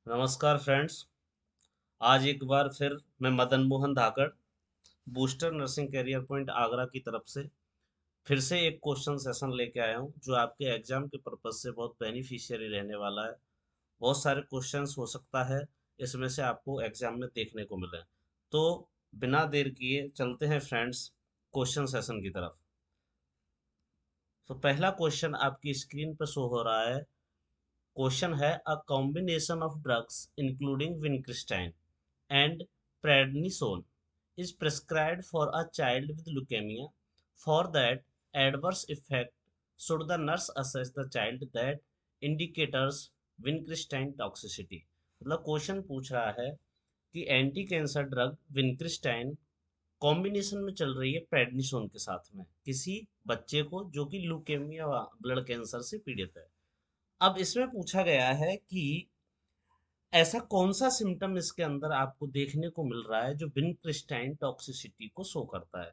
नमस्कार फ्रेंड्स। आज एक बार फिर मैं Madan Mohan Dhakad booster nursing career point Agra की तरफ से फिर से एक क्वेश्चन सेशन लेके आया हूँ जो आपके एग्जाम के पर्पज से बहुत बेनिफिशियरी रहने वाला है। बहुत सारे क्वेश्चंस हो सकता है इसमें से आपको एग्जाम में देखने को मिले। तो बिना देर किए चलते हैं फ्रेंड्स क्वेश्चन सेशन की तरफ। तो पहला क्वेश्चन आपकी स्क्रीन पर शो हो रहा है। क्वेश्चन है a combination of drugs including vincristine and prednisone is prescribed for a child with leukemia. For that adverse effect, should the nurse assess the child that indicators vincristine toxicity? मतलब question पूछ रहा है कि anti cancer drug विनक्रिस्टाइन combination में चल रही है prednisone के साथ में किसी बच्चे को जो कि ल्यूकेमिया ब्लड कैंसर से पीड़ित है। अब इसमें पूछा गया है कि ऐसा कौन सा सिम्टम इसके अंदर आपको देखने को मिल रहा है जो विनक्रिस्टाइन टॉक्सिसिटी को शो करता है।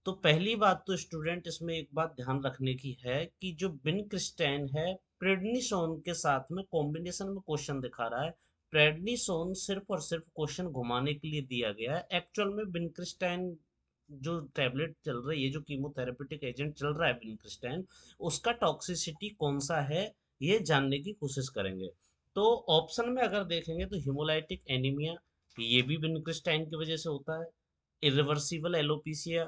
तो पहली बात तो स्टूडेंट इसमें एक बात ध्यान रखने की है कि जो विनक्रिस्टाइन है प्रेडनिसोन के साथ में कॉम्बिनेशन में क्वेश्चन दिखा रहा है। प्रेडनिसोन सिर्फ और सिर्फ क्वेश्चन घुमाने के लिए दिया गया है। एक्चुअल में विनक्रिस्टाइन जो टैबलेट चल रही है, जो कीमोथेरेपेटिक एजेंट चल रहा है विनक्रिस्टाइन, उसका टॉक्सिसिटी कौन सा है ये जानने की कोशिश करेंगे। तो ऑप्शन में अगर देखेंगे तो हिमोलाइटिक एनीमिया, ये भी विनक्रिस्टाइन की वजह से होता है। इरिवर्सिबल एलोपीसिया,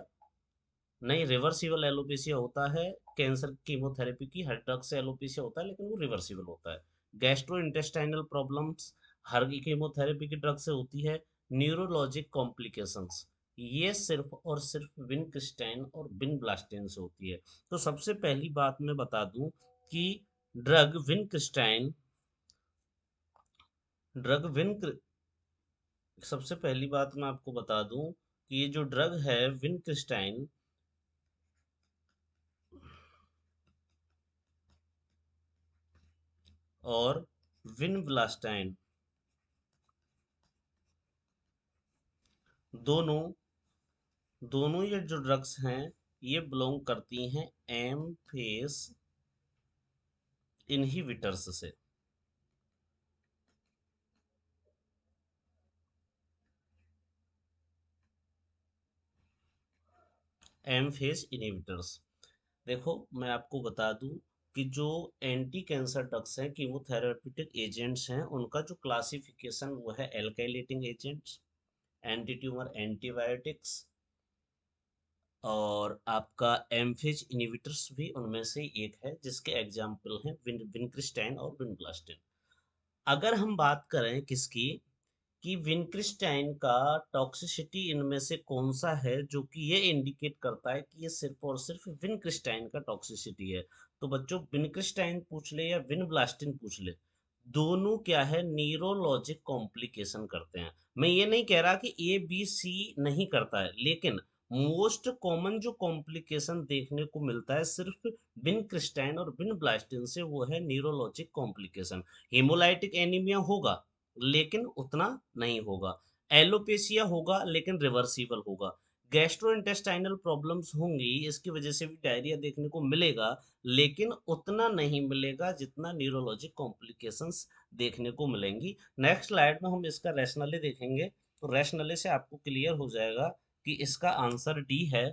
नहीं रिवर्सिबल एलोपेशिया होता है। कैंसर कीमोथेरेपी की हर ड्रग से एलोपेशिया होता है लेकिन वो रिवर्सिबल होता है। गैस्ट्रो इंटेस्टाइनल प्रॉब्लम्स हर कीमोथेरेपी की ड्रग से होती है। न्यूरोलॉजिक कॉम्प्लिकेशंस ये सिर्फ और सिर्फ विनक्रिस्टाइन और विनब्लास्टिन से होती है। तो सबसे पहली बात मैं बता दूं कि ड्रग विनक्रिस्टाइन ड्रग विन सबसे पहली बात मैं आपको बता दूं कि ये जो ड्रग है विनक्रिस्टाइन और विनब्लास्टाइन दोनों दोनों ये जो ड्रग्स हैं ये बिलोंग करती हैं एम फेस इनहिबिटर्स से। एम फेस इनहिबिटर्स, देखो मैं आपको बता दूं कि जो एंटी कैंसर ड्रग्स हैं कीमोथेरेप्यूटिक एजेंट्स हैं उनका जो क्लासिफिकेशन वो है alkylating agents, anti tumour antibiotics और आपका एम्फेज इनहिबिटर्स भी उनमें से एक है जिसके एग्जाम्पल हैं विनक्रिस्टाइन और विनब्लास्टिन। अगर हम बात करें किसकी कि विनक्रिस्टाइन का टॉक्सिसिटी इनमें से कौन सा है जो कि ये इंडिकेट करता है कि ये सिर्फ और सिर्फ विनक्रिस्टाइन का टॉक्सिसिटी है। तो बच्चों विनक्रिस्टाइन पूछ ले या विनब्लास्टिन पूछ ले, दोनों क्या है न्यूरोलॉजिक कॉम्प्लिकेशन करते हैं। मैं ये नहीं कह रहा कि ए बी सी नहीं करता है, लेकिन मोस्ट कॉमन जो कॉम्प्लिकेशन देखने को मिलता है सिर्फ विनक्रिस्टाइन और विनब्लास्टिन से वो है न्यूरोलॉजिक कॉम्प्लिकेशन। हेमोलाइटिक एनीमिया होगा लेकिन उतना नहीं होगा। एलोपेशिया होगा लेकिन रिवर्सिबल होगा। गैस्ट्रोइंटेस्टाइनल प्रॉब्लम्स होंगी, इसकी वजह से भी डायरिया देखने को मिलेगा लेकिन उतना नहीं मिलेगा जितना न्यूरोलॉजिक कॉम्प्लिकेशंस देखने को मिलेंगी। नेक्स्ट स्लाइड में हम इसका रैशनली देखेंगे तो रैशनली से आपको क्लियर हो जाएगा कि इसका आंसर डी है।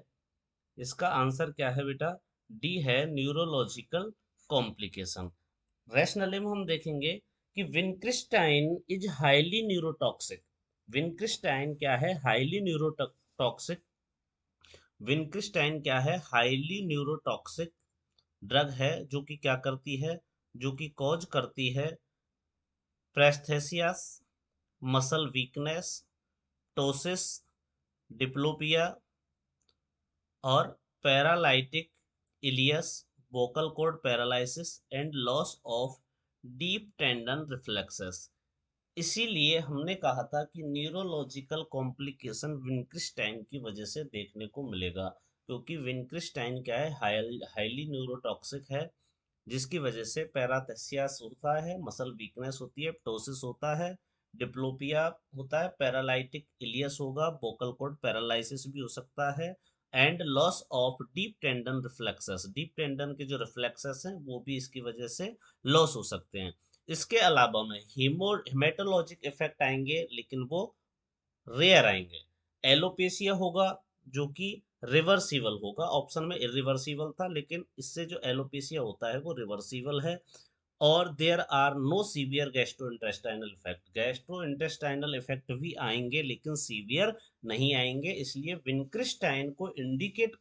इसका आंसर क्या है बेटा? डी है न्यूरोलॉजिकल कॉम्प्लिकेशन। रैशनली में हम देखेंगे कि विनक्रिस्टाइन इज हाईली न्यूरोटॉक्सिक। विनक्रिस्टाइन क्या है? Highly neurotoxic. विनक्रिस्टाइन क्या है? हाईली न्यूरोटॉक्सिक ड्रग है जो कि क्या करती है, जो कि कॉज करती है paraesthesias, muscle weakness, ptosis, diplopia और paralytic ileus, vocal cord paralysis and loss of deep tendon reflexes. इसीलिए हमने कहा था कि न्यूरोलॉजिकल कॉम्प्लिकेशन विनक्रिस्टाइन की वजह से देखने को मिलेगा, क्योंकि विनक्रिस्टाइन क्या है? हाईली न्यूरोटॉक्सिक है जिसकी वजह से पैराथेसियास होता है, मसल वीकनेस होती है, प्टोसिस होता है, डिप्लोपिया होता है, पैरालाइटिक इलियस होगा, बोकल कॉर्ड पैरालिसिस भी हो सकता है and loss of deep tendon reflexes. Deep tendon के जो रिफ्लेक्सेस हैं वो भी इसकी वजह से लॉस हो सकते हैं। इसके अलावा में हेमेटोलॉजिक इफेक्ट आएंगे, लेकिन वो रेयर आएंगे। एलोपेशिया होगा जो कि रिवर्सिबल होगा, ऑप्शन में इरिवर्सिबल था, लेकिन इससे जो एलोपेशिया होता है वो रिवर्सिबल है। और there are no severe gastrointestinal effect, gastrointestinal effect भी आएंगे लेकिन सीवियर नहीं आएंगे। इसलिए विनक्रिस्टाइन को इंडिकेट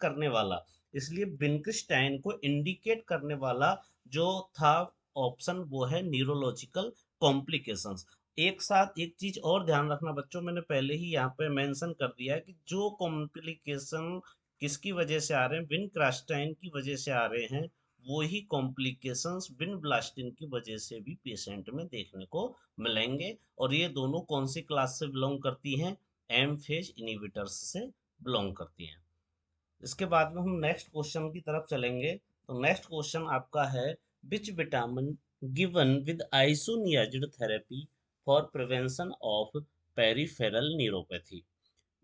करने वाला जो था ऑप्शन, वो है न्यूरोलॉजिकल कॉम्प्लिकेशंस। एक साथ एक चीज और ध्यान रखना बच्चों, मैंने पहले ही यहाँ पे मेंशन कर दिया है कि जो कॉम्प्लिकेशन किसकी वजह से आ रहे हैं, विनक्रास्टाइन की वजह से आ रहे हैं, वो ही कॉम्प्लिकेशंस विनब्लास्टिन की वजह से भी पेशेंट में देखने को मिलेंगे। और ये दोनों कौन सी क्लास से बिलोंग करती हैं, एम फेज इनिबिटर्स से बिलोंग करती हैं। इसके बाद में हम नेक्स्ट क्वेश्चन की तरफ चलेंगे। तो नेक्स्ट क्वेश्चन आपका है, which vitamin given with isoniazid therapy for prevention of peripheral neuropathy.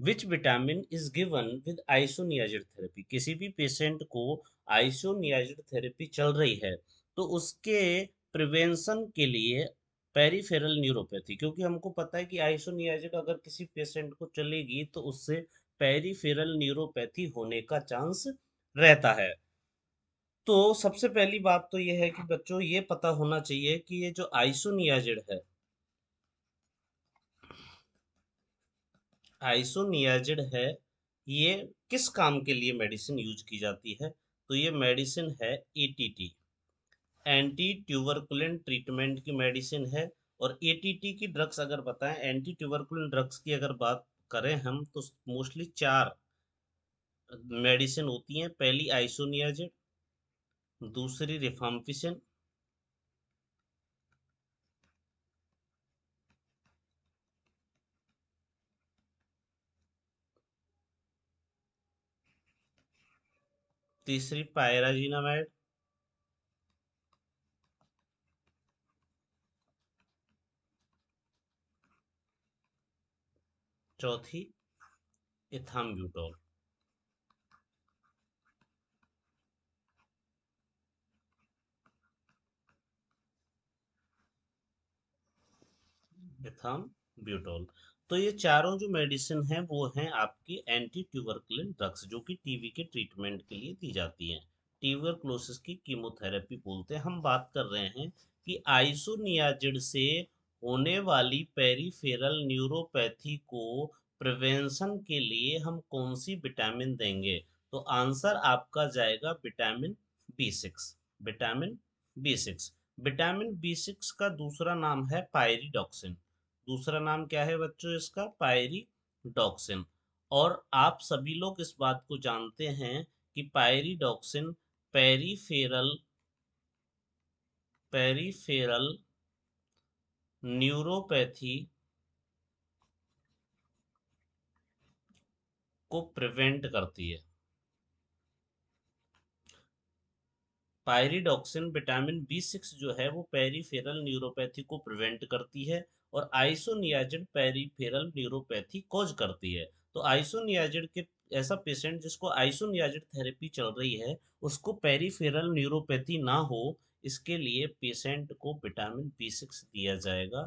Which vitamin is given with isoniazid therapy, किसी भी पेशेंट को आइसोनियाजिड थेरेपी चल रही है तो उसके प्रिवेंशन के लिए पेरिफेरल न्यूरोपैथी, क्योंकि हमको पता है कि आइसोनियाजिड अगर किसी पेशेंट को चलेगी तो उससे पेरिफेरल न्यूरोपैथी होने का चांस रहता है। तो सबसे पहली बात तो ये है कि बच्चों ये पता होना चाहिए कि ये जो आइसोनियाजिड है, आइसोनियाजिड है, ये किस काम के लिए मेडिसिन यूज की जाती है। तो ये मेडिसिन है एटीटी, एंटी ट्यूबरकुलिन ट्रीटमेंट की मेडिसिन है। और एटीटी की ड्रग्स अगर बताएं, एंटी ट्यूबरकुलिन ड्रग्स की अगर बात करें हम, तो मोस्टली चार मेडिसिन होती हैं। पहली आइसोनियाजिड, दूसरी रिफाम्पिसिन, तीसरी पायराजिनामाइड, चौथी इथाम्ब्यूटोल। इथाम्ब्यूटोल। तो ये चारों जो मेडिसिन हैं वो हैं आपकी एंटी ट्यूबरकुलिन ड्रग्स, जो कि टीबी के ट्रीटमेंट के लिए दी जाती हैं। ट्यूबरकुलोसिस की कीमोथेरेपी बोलते हैं। हम बात कर रहे हैं कि आइसोनियाजिड से होने वाली पेरिफेरल न्यूरोपैथी को प्रिवेंशन के लिए हम कौन सी विटामिन देंगे। तो आंसर आपका जाएगा vitamin B 6। Vitamin B 6, vitamin B 6 का दूसरा नाम है पायरिडॉक्सिन। दूसरा नाम क्या है बच्चों इसका, पायरिडॉक्सिन। और आप सभी लोग इस बात को जानते हैं कि पायरिडॉक्सिन पेरीफेरल पेरीफेरल न्यूरोपैथी को प्रिवेंट करती है। पायरिडॉक्सिन विटामिन बी 6 जो है वो पेरीफेरल न्यूरोपैथी को प्रिवेंट करती है, और आइसोनियाजिड पेरीफेरल न्यूरोपैथी कॉज करती है। तो आइसोनियाजिड के ऐसा पेशेंट जिसको आइसोनियाजिड थेरेपी चल रही है, उसको पेरीफेरल न्यूरोपैथी ना हो, इसके लिए पेशेंट को विटामिन बी 6 दिया जाएगा।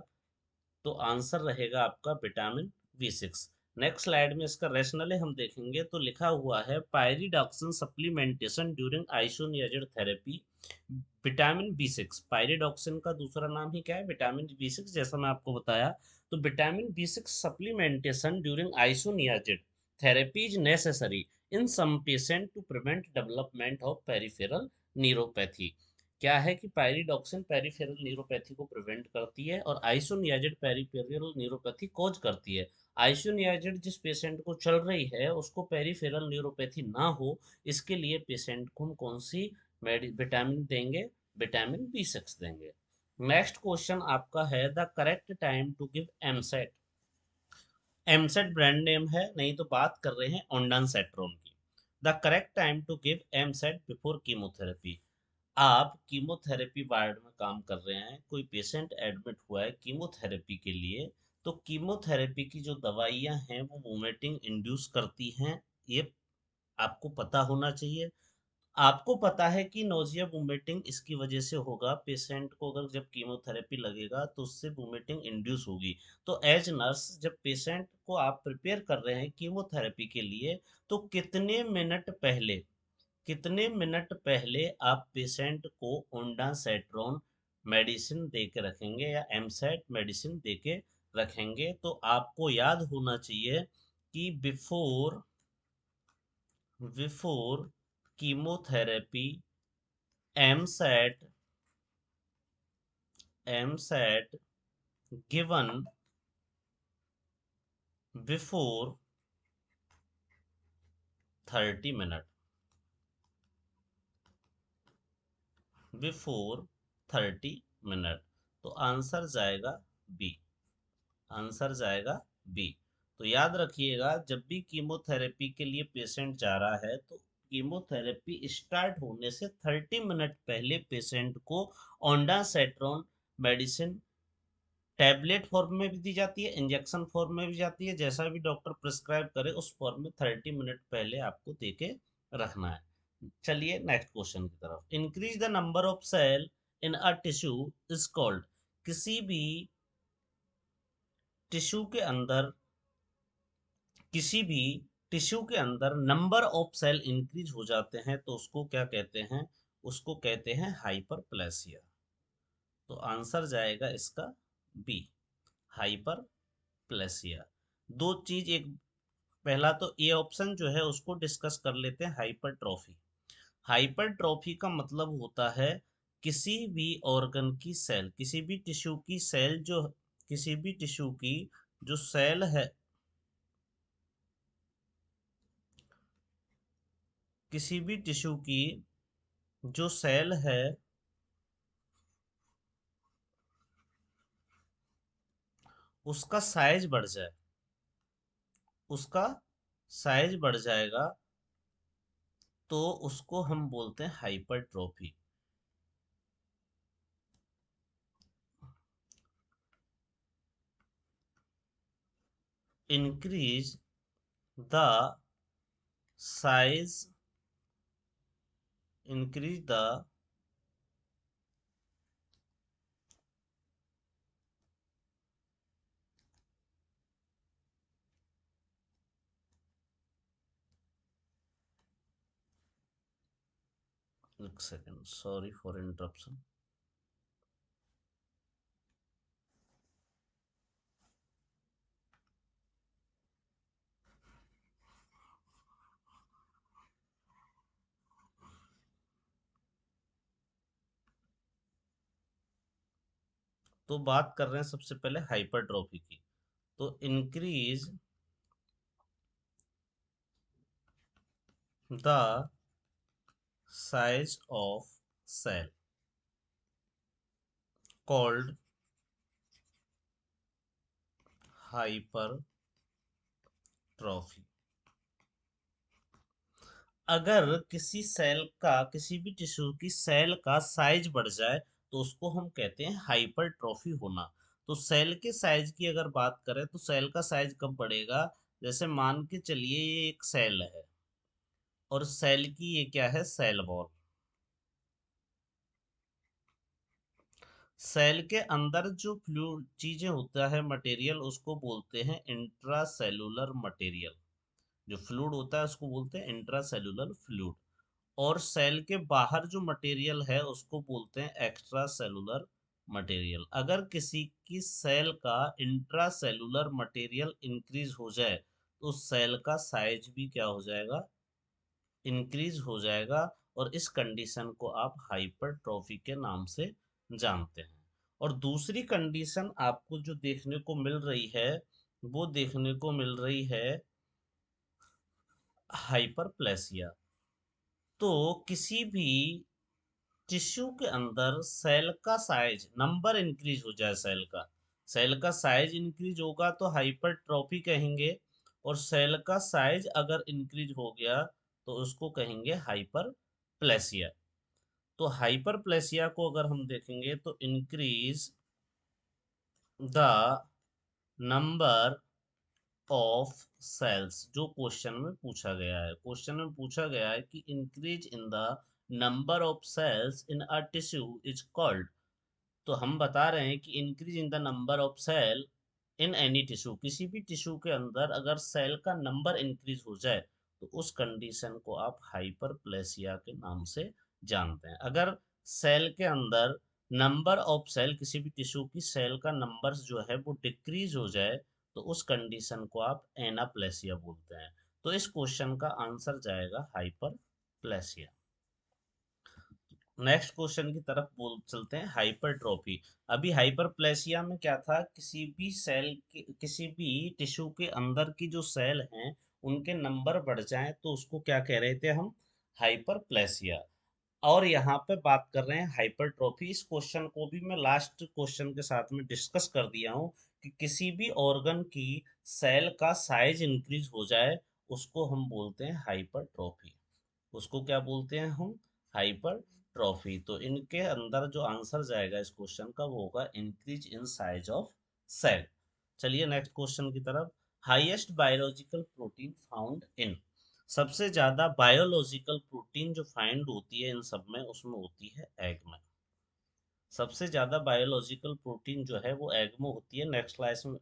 तो आंसर रहेगा आपका विटामिन बी 6। नेक्स्ट स्लाइड में इसका रैशनल हम देखेंगे तो लिखा हुआ है, pyridoxine supplementation during isoniazid therapy. Vitamin B 6, pyridoxine का दूसरा नाम ही क्या है, विटामिन बी 6, जैसा मैं आपको बताया। तो vitamin B 6 supplementation during isoniazid therapy is necessary in some patient to prevent development of peripheral neuropathy. क्या है कि पायरिडॉक्सिन पेरिफेरल न्यूरोपैथी को प्रिवेंट करती है, और आइसोनियाजिड पेरिफेरल न्यूरोपैथी कॉज करती है। आइसोनियाजिड जिस पेशेंट को चल रही है उसको पेरिफेरल न्यूरोपैथी ना हो, इसके लिए पेशेंट को हम कौन सी विटामिन देंगे, विटामिन बी 6 देंगे। नेक्स्ट क्वेश्चन आपका है, the correct time to give Emset. Emset brand name है, नहीं तो बात कर रहे हैं ओंडानसेट्रोन की। The correct time to give Emset before chemotherapy. आप कीमोथेरेपी वार्ड में काम कर रहे हैं, कोई पेशेंट एडमिट हुआ है कीमोथेरेपी के लिए, तो कीमोथेरेपी की जो दवाइयाँ हैं वो वोमिटिंग इंड्यूस करती हैं, ये आपको पता होना चाहिए। आपको पता है कि नोजिया वोमिटिंग इसकी वजह से होगा, पेशेंट को अगर जब कीमोथेरेपी लगेगा तो उससे वोमिटिंग इंड्यूस होगी। तो एज नर्स जब पेशेंट को आप प्रिपेयर कर रहे हैं कीमोथेरेपी के लिए, तो कितने मिनट पहले आप पेशेंट को ओंडासेट्रोन मेडिसिन दे के रखेंगे या एमसेट मेडिसिन दे के रखेंगे। तो आपको याद होना चाहिए कि before chemotherapy EAMCET EAMCET given before 30 minute, before 30 minute. तो आंसर जाएगा बी, आंसर जाएगा बी। तो याद रखिएगा, जब भी कीमोथेरेपी के लिए पेशेंट जा रहा है तो कीमोथेरेपी स्टार्ट होने से 30 मिनट पहले पेशेंट को ओंडासेट्रोन मेडिसिन टैबलेट फॉर्म में भी दी जाती है, इंजेक्शन फॉर्म में भी जाती है, जैसा भी डॉक्टर प्रिस्क्राइब करे उस फॉर्म में 30 मिनट पहले आपको दे के रखना है। चलिए नेक्स्ट क्वेश्चन की तरफ। Increase the number of cell in a tissue is called. किसी भी टिश्यू के अंदर किसी भी टिश्यू के अंदर नंबर ऑफ सेल इंक्रीज हो जाते हैं तो उसको क्या कहते हैं? उसको कहते हैं हाइपरप्लेसिया। तो आंसर जाएगा इसका बी, हाइपरप्लेसिया। दो चीज एक, पहला तो ए ऑप्शन जो है उसको डिस्कस कर लेते हैं, हाइपरट्रॉफी। हाइपरट्रॉफी का मतलब होता है किसी भी ऑर्गन की सेल, किसी भी टिश्यू की सेल जो किसी भी टिश्यू की जो सेल है, किसी भी टिश्यू की जो सेल है उसका साइज बढ़ जाए, उसका साइज बढ़ जाएगा तो उसको हम बोलते हैं hypertrophy. Increase the size, increase the एक सेकेंड, सॉरी फॉर इंटरप्शन। तो बात कर रहे हैं सबसे पहले हाइपरट्रॉफी की। तो increase the size of cell called hypertrophy. अगर किसी सेल का, किसी भी टिश्यू की सेल का साइज बढ़ जाए तो उसको हम कहते हैं हाइपरट्रॉफी होना। तो सेल के साइज की अगर बात करें तो सेल का साइज कब बढ़ेगा? जैसे मान के चलिए ये एक सेल है और सेल की ये क्या है? Cell wall. सेल के अंदर जो फ्लूइड चीजें होता है, मटेरियल, उसको बोलते हैं इंट्रा सेलुलर मटेरियल। जो फ्लूइड होता है उसको बोलते हैं इंट्रा सेलुलर फ्लूइड। और सेल के बाहर जो मटेरियल है उसको बोलते हैं एक्स्ट्रा सेलुलर मटेरियल। अगर किसी की सेल का इंट्रा सेलुलर मटेरियल इंक्रीज हो जाए तो सेल का साइज भी क्या हो जाएगा? इंक्रीज हो जाएगा। और इस कंडीशन को आप हाइपरट्रॉफी के नाम से जानते हैं। और दूसरी कंडीशन आपको जो देखने को मिल रही है, वो देखने को मिल रही है हाइपरप्लेसिया। तो किसी भी टिश्यू के अंदर सेल का साइज, नंबर इंक्रीज हो जाए, सेल का साइज इंक्रीज होगा तो हाइपरट्रॉफी कहेंगे। और सेल का साइज अगर इंक्रीज हो गया तो उसको कहेंगे हाइपरप्लेसिया। तो हाइपरप्लेसिया को अगर हम देखेंगे तो increase the number of cells जो क्वेश्चन में पूछा गया है। क्वेश्चन में पूछा गया है कि increase in the number of cells in a tissue is called. तो हम बता रहे हैं कि increase in the number of cell in any tissue, किसी भी टिश्यू के अंदर अगर सेल का नंबर इंक्रीज हो जाए तो उस कंडीशन को आप हाइपरप्लेसिया के नाम से जानते हैं। अगर सेल के अंदर नंबर ऑफ सेल, किसी भी टिश्यू की सेल का नंबर जो है वो डिक्रीज हो जाए तो उस कंडीशन को आप एनाप्लेसिया बोलते हैं। तो इस क्वेश्चन का आंसर जाएगा हाइपरप्लेसिया। नेक्स्ट क्वेश्चन की तरफ बोल चलते हैं, हाइपरट्रोफी। अभी हाइपरप्लेसिया में क्या था, किसी भी सेल के, किसी भी टिश्यू के अंदर की जो सेल हैं उनके नंबर बढ़ जाएं तो उसको क्या कह रहे थे हम, हाइपरप्लेसिया। और यहाँ पे बात कर रहे हैं हाइपरट्रोफी। इस क्वेश्चन को भी मैं लास्ट क्वेश्चन के साथ में डिस्कस कर दिया हूँ कि किसी भी ऑर्गन की सेल का साइज इंक्रीज हो जाए उसको हम बोलते हैं हाइपरट्रोफी। उसको क्या बोलते हैं हम, हाइपरट्रोफी। तो इनके अंदर जो आंसर जाएगा इस क्वेश्चन का वो होगा increase in size of cell. चलिए नेक्स्ट क्वेश्चन की तरफ। Highest biological protein found in, सबसे ज्यादा बायोलॉजिकल प्रोटीन जो फाइंड होती है इन सब में उसमें होती है एग में। सबसे ज्यादा बायोलॉजिकल प्रोटीन जो है वो एग में होती है। नेक्स्ट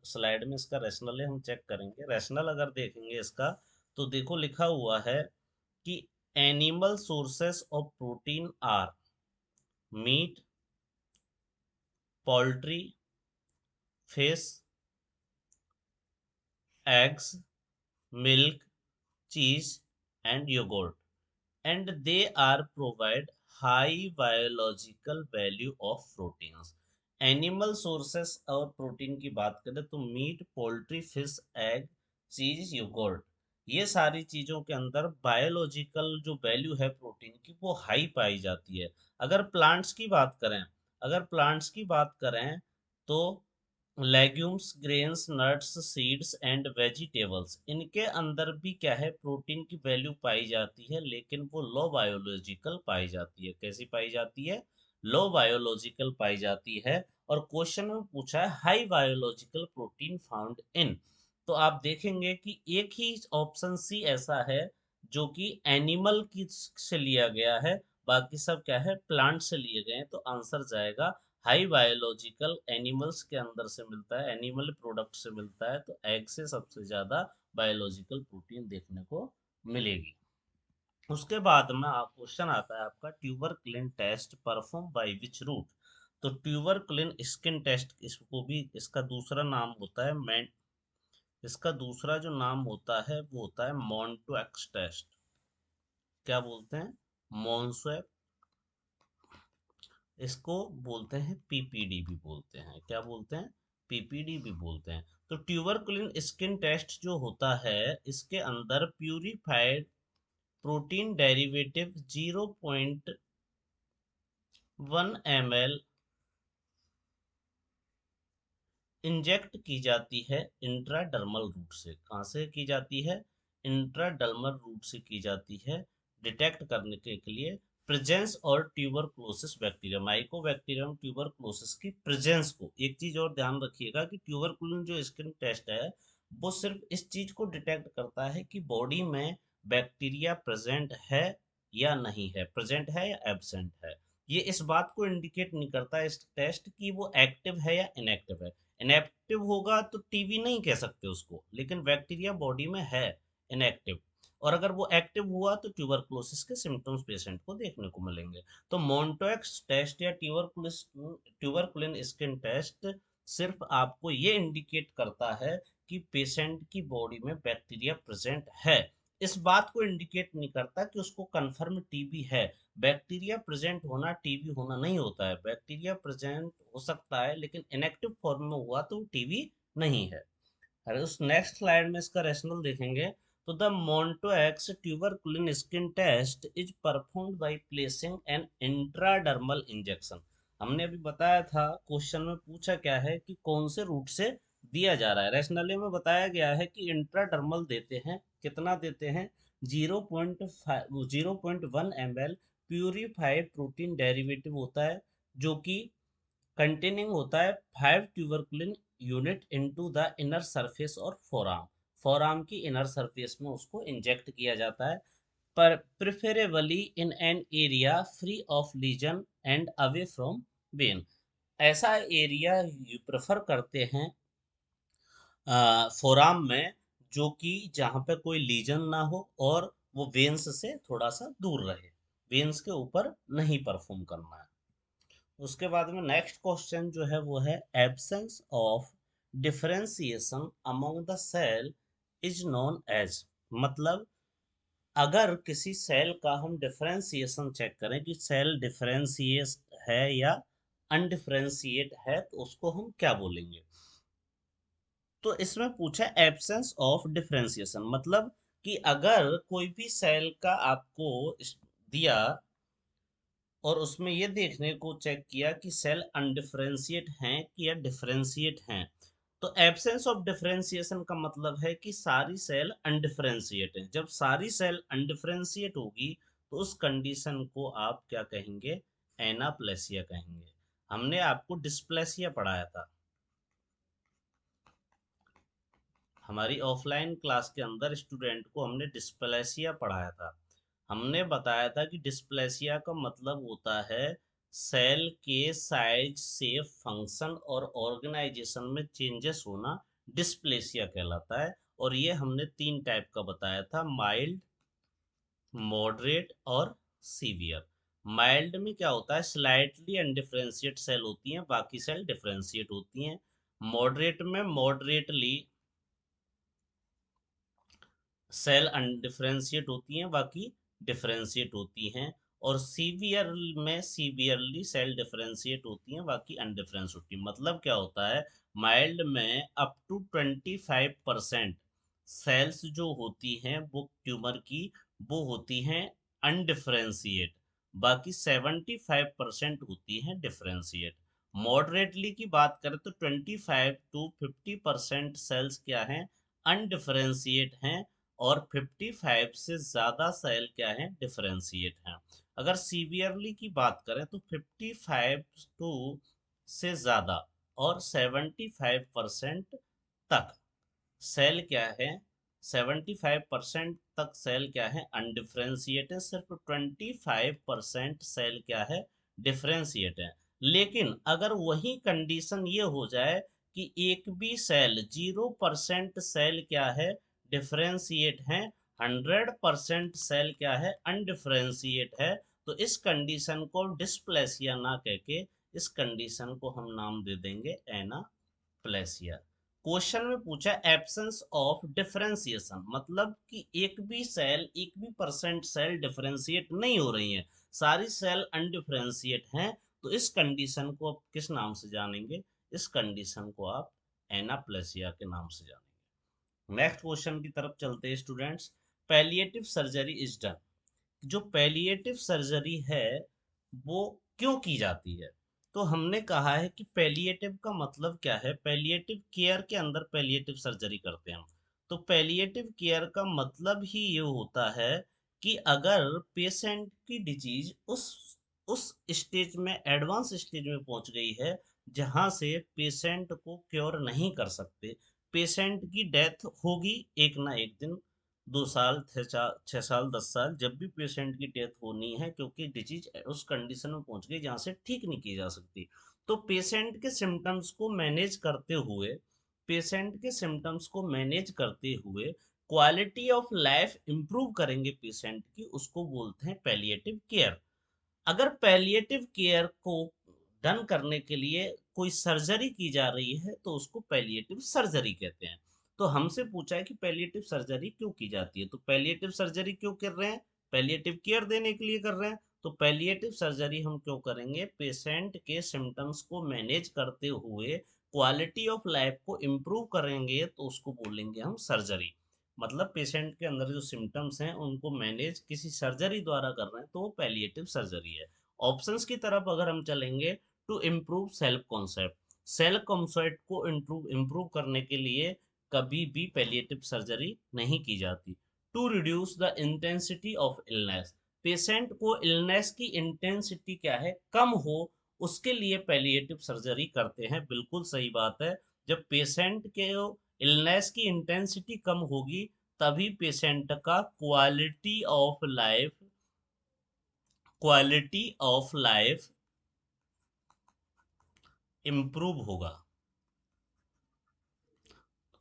स्लाइड में इसका रैशनल है, हम चेक करेंगे। रैशनल अगर देखेंगे इसका तो देखो लिखा हुआ है कि animal sources of protein are meat, poultry, fish, eggs, milk, cheese and yogurt, and they are provide high biological value of proteins। Animal sources और प्रोटीन की बात करें तो meat, poultry, fish, egg, cheese, yogurt, ये सारी चीजों के अंदर बायोलॉजिकल जो वैल्यू है प्रोटीन की वो हाई पाई जाती है। अगर प्लांट्स की बात करें, अगर प्लांट्स की बात करें तो legumes, grains, nuts, seeds and vegetables, इनके अंदर भी क्या है, प्रोटीन की वैल्यू पाई जाती है, लेकिन वो लो बायोलॉजिकल पाई जाती है। कैसी पाई जाती है, लो बायोलॉजिकल पाई जाती है। और क्वेश्चन में पूछा है हाई बायोलॉजिकल प्रोटीन फाउंड इन, तो आप देखेंगे कि एक ही ऑप्शन सी ऐसा है जो कि एनिमल की से लिया गया है, बाकी सब क्या है, प्लांट से लिए गए हैं। तो आंसर जाएगा हाई बायोलॉजिकल एनिमल्स के अंदर से मिलता है, एनिमल प्रोडक्ट से मिलता है, तो एग से सबसे ज्यादा बायोलॉजिकल प्रोटीन देखने को मिलेगी। उसके बाद में आप क्वेश्चन आता है आपका, tuberculin test perform by which route. तो ट्यूबरक्लिन स्किन टेस्ट, इसको भी इसका दूसरा नाम होता है इसका दूसरा जो नाम होता है वो होता है मॉन्टोएक्स टेस्ट। क्या बोलते हैं, मॉन्सवेब, इसको बोलते हैं पीपीडी भी बोलते हैं। क्या बोलते हैं, पीपीडी भी बोलते हैं। तो ट्यूबरकुलिन स्किन टेस्ट जो होता है इसके अंदर purified protein derivative 0.1 ml inject की जाती है इंट्राडर्मल रूट से। कहाँ से की जाती है, इंट्राडर्मल रूट से की जाती है, डिटेक्ट करने के लिए प्रेजेंस और ट्यूबरक्लोसिस बैक्टीरिया, माइकोबैक्टीरियम ट्यूबरक्लोसिस की प्रेजेंस को। एक चीज और ध्यान रखिएगा कि ट्यूबरकुलिन जो स्किन टेस्ट है वो सिर्फ इस चीज को डिटेक्ट करता है कि बॉडी में बैक्टीरिया प्रेजेंट है या नहीं है, प्रेजेंट है या एब्सेंट है। ये इस बात को इंडिकेट नहीं करता इस टेस्ट कि वो एक्टिव है या इनएक्टिव है। इनएक्टिव होगा तो टीबी नहीं कह सकते उसको, लेकिन बैक्टीरिया बॉडी में है इनएक्टिव। और अगर वो एक्टिव हुआ तो ट्यूबरक्लोसिस के सिम्टम्स पेशेंट को देखने को मिलेंगे। तो मोन्टोएक्स टेस्ट या ट्यूबरकुलिन स्किन टेस्ट सिर्फ आपको ये इंडिकेट करता है कि पेशेंट की बॉडी में बैक्टीरिया प्रेजेंट है, इस बात को इंडिकेट नहीं करता कि उसको कंफर्म टीबी है। बैक्टीरिया प्रेजेंट होना टीबी होना नहीं होता है, बैक्टीरिया प्रेजेंट हो सकता है लेकिन इनएक्टिव फॉर्म में हुआ तो टीबी नहीं है। अरे उस नेक्स्ट स्लाइड में इसका रैशनल देखेंगे तो the Mantoux tuberculin skin test is performed by placing an intradermal injection. हमने अभी बताया था, क्वेश्चन में पूछा क्या है कि कौन से रूट से दिया जा रहा है। रैशनली में बताया गया है कि इंट्राडर्मल देते हैं, कितना देते हैं, 0.1 ml प्यूरिफाइड प्रोटीन डेरिवेटिव होता है जो कि कंटेनिंग होता है 5 tuberculin unit into the inner surface और फोराम। फोरआर्म की इनर सरफेस में उसको इंजेक्ट किया जाता है, पर preferably in an area free of legion and away from when. ऐसा एरिया प्रेफर करते हैं फोराम में जो कि जहाँ पे कोई लीजन ना हो और वो वेन्स से थोड़ा सा दूर रहे, वेन्स के ऊपर नहीं परफॉर्म करना है। उसके बाद में नेक्स्ट क्वेश्चन जो है वो है absence of differentiation among the cell is known as. मतलब अगर किसी सेल का हम डिफरेंशिएशन चेक करें कि सेल डिफरेंशिएट है या अनडिफरेंशिएट है, तो उसको हम क्या बोलेंगे। तो इसमें पूछा एब्सेंस ऑफ डिफरेंशिएशन, मतलब कि अगर कोई भी सेल का आपको दिया और उसमें ये देखने को चेक किया कि सेल अनडिफरेंशिएट हैं कि या डिफरेंशिएट हैं, तो एब्सेंस ऑफ डिफरेंशिएशन का मतलब है कि सारी सेल अनडिफरेंशिएट हैं। जब सारी सेल अनडिफरेंशिएट होगी तो उस कंडीशन को आप क्या कहेंगे, एनाप्लेसिया कहेंगे। हमने आपको डिस्प्लेसिया पढ़ाया था हमारी ऑफलाइन क्लास के अंदर, स्टूडेंट को हमने डिस्प्लेसिया पढ़ाया था। हमने बताया था कि डिस्प्लेसिया का मतलब होता है सेल के साइज से फंक्शन और ऑर्गेनाइजेशन में चेंजेस होना, डिस्प्लेसिया कहलाता है। और ये हमने 3 टाइप का बताया था, माइल्ड, मॉडरेट और सीवियर। माइल्ड में क्या होता है, स्लाइटली अनडिफरेंशिएट सेल होती हैं, बाकी सेल डिफरेंशिएट होती हैं। मॉडरेट में मॉडरेटली सेल अनडिफरेंशिएट होती हैं, बाकी डिफरेंशिएट होती हैं। और सीवियर में सीवियरली सेल डिफरेंशिएट होती हैं, बाकी अनडिफरेंस होती हैं। मतलब क्या होता है, माइल्ड में अप टू 25% सेल्स जो होती हैं वो ट्यूमर की, वो होती हैं अनडिफरेंशिएट, बाकी 75% होती हैं डिफरेंशिएट। मॉडरेटली की बात करें तो 25 to 50% सेल्स क्या हैं, अनडिफरेंशिएट हैं, और 55 से ज़्यादा सेल क्या है, डिफरेंशिएट हैं। अगर सीवियरली की बात करें तो 55 टू से ज़्यादा और 75% तक सेल क्या है, 75% तक सेल क्या है, अनडिफरेंशिएट है। सिर्फ 25% सेल क्या है, डिफरेंशिएट है। लेकिन अगर वही कंडीशन ये हो जाए कि एक भी सेल 0% सेल क्या है, डिफरेंशिएट है, 100% सेल क्या है, अनडिफरेंशिएट है, तो इस कंडीशन को डिस्प्लेसिया ना कह के इस कंडीशन को हम नाम दे देंगे एनाप्लेसिया। क्वेश्चन में पूछा एब्सेंस ऑफ डिफरेंशिएशन, मतलब कि एक भी सेल, एक भी परसेंट सेल डिफरेंशिएट नहीं हो रही है, सारी सेल अनडिफरेंशिएट हैं, तो इस कंडीशन को आप किस नाम से जानेंगे, इस कंडीशन को आप एनाप्लेसिया के नाम से जानेंगे। नेक्स्ट क्वेश्चन की तरफ चलते हैं students. Palliative surgery is done. जो पैलिएटिव सर्जरी है वो क्यों की जाती है। तो हमने कहा है कि पैलिएटिव का मतलब क्या है, पैलिएटिव केयर के अंदर पैलिएटिव सर्जरी करते हैं हम। तो पैलिएटिव केयर का मतलब ही ये होता है कि अगर पेशेंट की डिजीज उस स्टेज में, एडवांस स्टेज में पहुंच गई है जहां से पेशेंट को क्योर नहीं कर सकते, पेशेंट की डेथ होगी एक ना एक दिन, 2 साल, 6 साल, 10 साल, जब भी पेशेंट की डेथ होनी है, क्योंकि डिजीज उस कंडीशन में पहुंच गई जहां से ठीक नहीं की जा सकती। तो पेशेंट के सिम्टम्स को मैनेज करते हुए, पेशेंट के सिम्टम्स को मैनेज करते हुए क्वालिटी ऑफ लाइफ इंप्रूव करेंगे पेशेंट की, उसको बोलते हैं पैलिएटिव केयर। अगर पैलिएटिव केयर को डन करने के लिए कोई सर्जरी की जा रही है तो उसको पैलिएटिव सर्जरी कहते हैं। तो हमसे पूछा है कि पैलिएटिव सर्जरी क्यों की जाती है, तो पैलिएटिव सर्जरी क्यों कर रहे हैं, पैलिएटिव केयर देने के लिए कर रहे हैं। तो पैलिएटिव सर्जरी हम क्यों करेंगे, पेशेंट के सिम्टम्स को मैनेज करते हुए क्वालिटी ऑफ लाइफ को इम्प्रूव करेंगे, तो उसको बोलेंगे हम सर्जरी। मतलब पेशेंट के अंदर जो सिम्टम्स हैं उनको मैनेज किसी सर्जरी द्वारा कर रहे हैं, तो वो पैलिएटिव सर्जरी है। ऑप्शंस की तरफ अगर हम चलेंगे, to improve self concept, self concept को इम्प्रूव करने के लिए कभी भी पैलिएटिव सर्जरी नहीं की जाती। To reduce the intensity of illness, patient को इलनेस की इंटेंसिटी क्या है, कम हो, उसके लिए पैलिएटिव सर्जरी करते हैं। बिल्कुल सही बात है, जब पेशेंट के इलनेस की इंटेंसिटी कम होगी तभी पेशेंट का क्वालिटी ऑफ लाइफ इम्प्रूव होगा।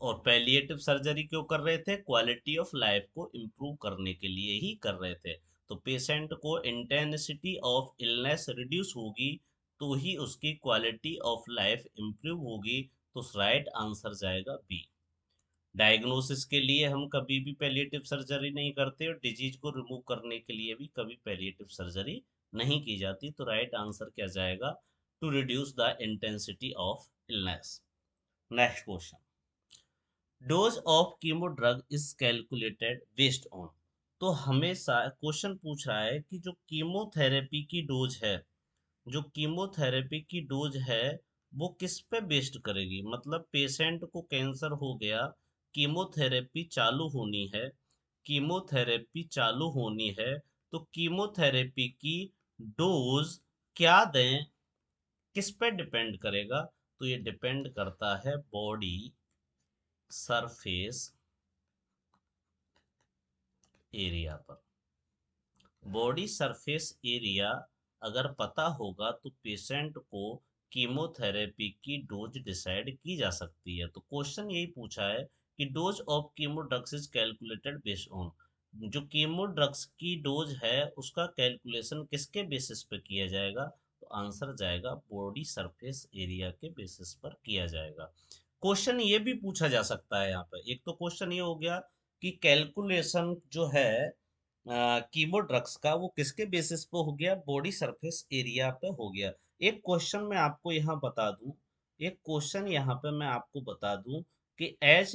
और पैलिएटिव सर्जरी क्यों कर रहे थे? क्वालिटी ऑफ लाइफ को इम्प्रूव करने के लिए ही कर रहे थे। तो पेशेंट को इंटेंसिटी ऑफ इलनेस रिड्यूस होगी तो ही उसकी क्वालिटी ऑफ लाइफ इम्प्रूव होगी। तो राइट आंसर जाएगा बी। डायग्नोसिस के लिए हम कभी भी पैलिएटिव सर्जरी नहीं करते और डिजीज को रिमूव करने के लिए भी कभी पैलिएटिव सर्जरी नहीं की जाती। तो राइट आंसर क्या जाएगा? To reduce the intensity of illness. Next question, dose of chemo drug is calculated based on. तो हमेशा क्वेश्चन पूछ रहा है कि जो कीमोथेरेपी की डोज है, जो कीमोथेरेपी की डोज है वो किस पे बेस्ड करेगी। मतलब पेशेंट को कैंसर हो गया, कीमोथेरेपी चालू होनी है, कीमोथेरेपी चालू होनी है, तो कीमोथेरेपी की डोज क्या दें, किस पे डिपेंड करेगा? तो ये डिपेंड करता है बॉडी सरफेस एरिया पर। बॉडी सरफेस एरिया अगर पता होगा तो पेशेंट को कीमोथेरेपी की डोज डिसाइड की जा सकती है। तो क्वेश्चन यही पूछा है कि dose of chemo drugs is calculated based on. जो कीमो ड्रग्स की डोज है उसका कैलकुलेशन किसके बेसिस पर किया जाएगा? तो आंसर जाएगा बॉडी सरफेस एरिया के बेसिस पर किया जाएगा। क्वेश्चन ये भी पूछा जा सकता है यहाँ पर। एक तो क्वेश्चन ये हो गया कि कैलकुलेशन जो है कीमो ड्रग्स का वो किसके बेसिस पे हो गया? बॉडी सरफेस एरिया पे हो गया। एक क्वेश्चन मैं आपको यहाँ बता दूं, एक क्वेश्चन यहाँ पे मैं आपको बता दूं कि एज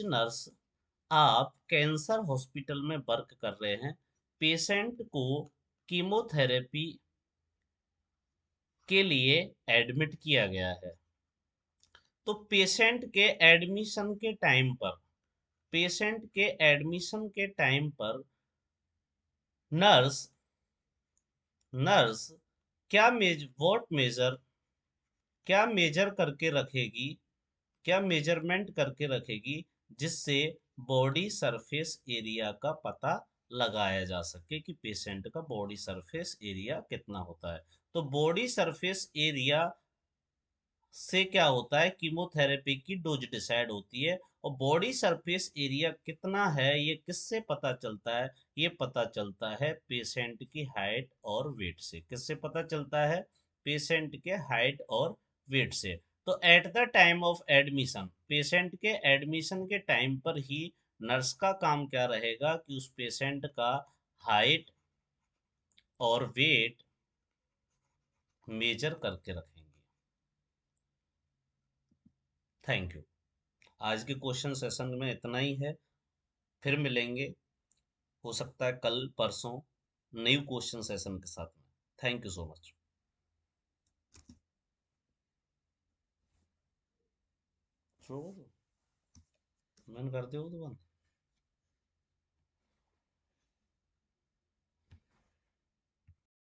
नर्स आप कैंसर हॉस्पिटल में वर्क कर रहे हैं, पेशेंट को कीमोथेरेपी के लिए एडमिट किया गया है। तो पेशेंट के एडमिशन के टाइम पर नर्स नर्स क्या मेजर करके रखेगी, क्या मेजरमेंट करके रखेगी जिससे बॉडी सरफेस एरिया का पता लगाया जा सके कि पेशेंट का बॉडी सरफेस एरिया कितना होता है। तो बॉडी सरफेस एरिया से क्या होता है? कीमोथेरेपी की डोज डिसाइड होती है। और बॉडी सरफेस एरिया कितना है ये किससे पता चलता है? ये पता चलता है पेशेंट की हाइट और वेट से। किससे पता चलता है? पेशेंट के हाइट और वेट से। तो at the time of admission, patient के एडमिशन के टाइम पर ही नर्स का काम क्या रहेगा कि उस पेशेंट का हाइट और वेट मेजर करके रखेंगे। Thank you. आज के क्वेश्चन सेशन में इतना ही है। फिर मिलेंगे, हो सकता है कल परसों, न्यू क्वेश्चन सेशन के साथ में। Thank you so much. मैंने कर दिया वो तो बंद।